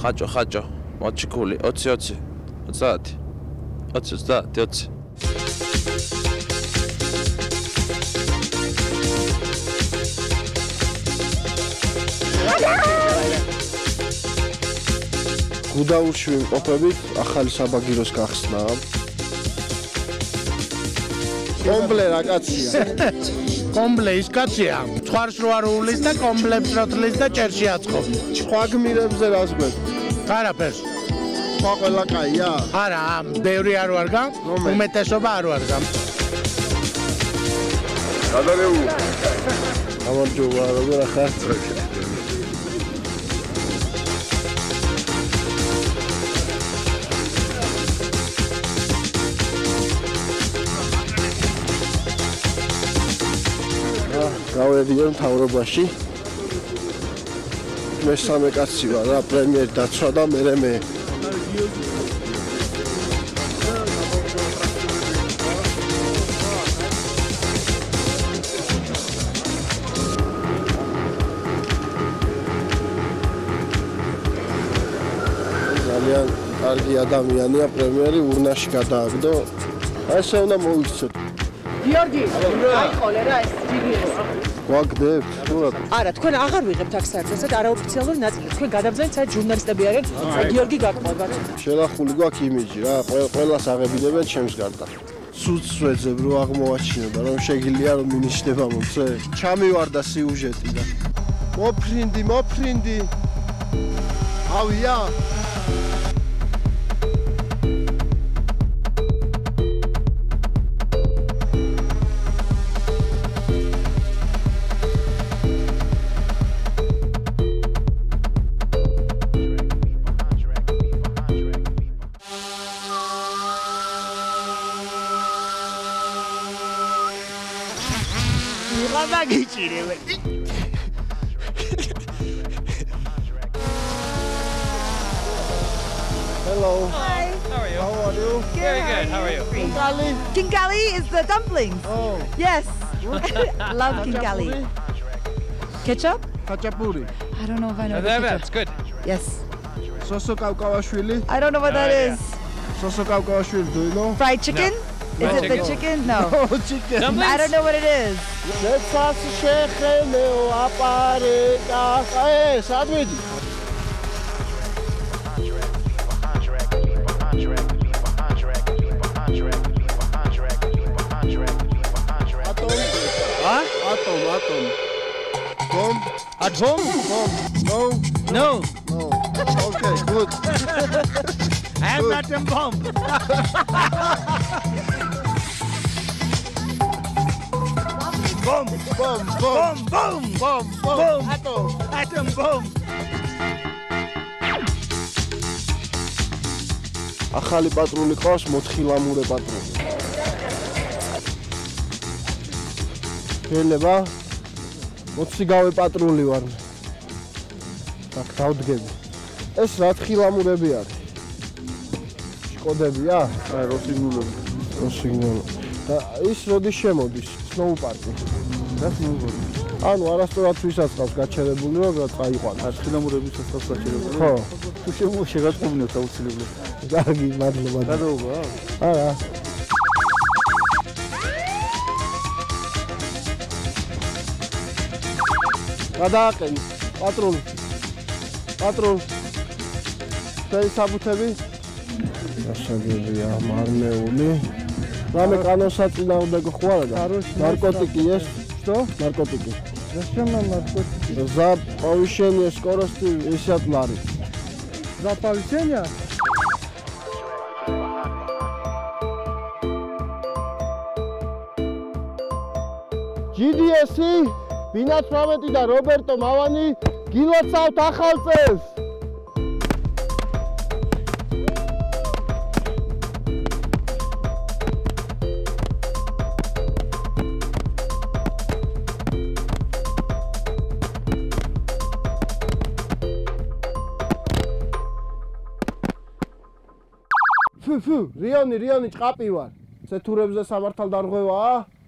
ხაჭო. მოჩიკული 20 30. 20. გუდაურში ვიმყოფებით, ახალი საბაგიროს გახსნა. კომბლე რა კაცია. კომბლე ის კაცია. ცხარს რო არ უვლის და კომბლებს რო თლის და ჭერში აწყობს. სხვა გმირებზე რას გვეთ? არაფერს. სხვა ყველა კაია? არა, ბევრი არ ვარ გამ, უმეტესობა არ ვარ გამ. გადარეულ. გამარჯობა, როგორ ხარ? გავედიო მთავრობაში. მესამე კაცი ვარ რა, პრემიერ დაცვა და მე. ძალიან კარგი ადამიანია პრემიერი, ურნაში გადააგდო. ესე უნდა მოიქცოთ. გიორგი, აიყოლე რა ეს ჯიგიეს. გვაგდებთ? არა, თქვენ აღარ ვიღებთ აქ საერთოდ, არაოფიციალური ნაწილი. თქვენ გადაბრძანეთ, საერთოდ ჟურნალისტები არიან, გიორგი გაკმობათ. შელახული გვაქვს იმიჯი რა, ყველას აღებინებენ ჩემს გარდა. სუცს ვეძებ რო აღმოვაჩინო და რომ შეგიძლია რომ მინიშნება მომცე. ჩამივარდა სიუჟეტი და მოფრინდი. ავია. Hello. Hi. How are you? Very good. How are you? Kingali is the dumplings. Oh. Yes. Love kingali. Ketchup? Khachapuri. I don't know if I know. That's good. Yes. Soso Kaukawashvili. I don't know what that is. Soso Kaukawashvili, do you know? Fried chicken? No. Is it the chicken? No. Chicken. I don't know what it is. Letsas shekheneo apareka. Sadmedi. Atom. Bomb? At home? Bomb? No? No. No. Okay, good. I am not a bomb. Bomb. Atom bomb. ახალი პატრული ყავს, მოთხილამურე პატრული. შეიძლება 20 გავე პატრული ვარ. აქ დავდგები. ეს რა თხილამურები არის? შკოდებია? აი, როსიგნულები. და ის როდის შემოდის? სნოუ პარკი. და სნოუ პარკი. ანუ არასწორად ვისაცხავს გაჩერებული რომ წაიყვანა. თხილამურების სასწავს გაჩერებული. ხო. თუ შეგაწყვინოთ აუცილებლად. კარგი, მადლობა. გადაობა? არა. გადააყენი პატრულ თელი საბუთები გასაგებია მარნეული რამე კანონსაწინააღმდეგო ხო არა და ნარკოტიკი ეს что наркотики Зачем нам наркотики? За повышение скорости 50 лари. За повышение? GDS ბინაც 18 და რობერტო მავანი გილოცავთ ახალ წელს. ფუ, რიონი ჭყაპი ვარ. ცეთურებზე სამართალ დარღვევაა?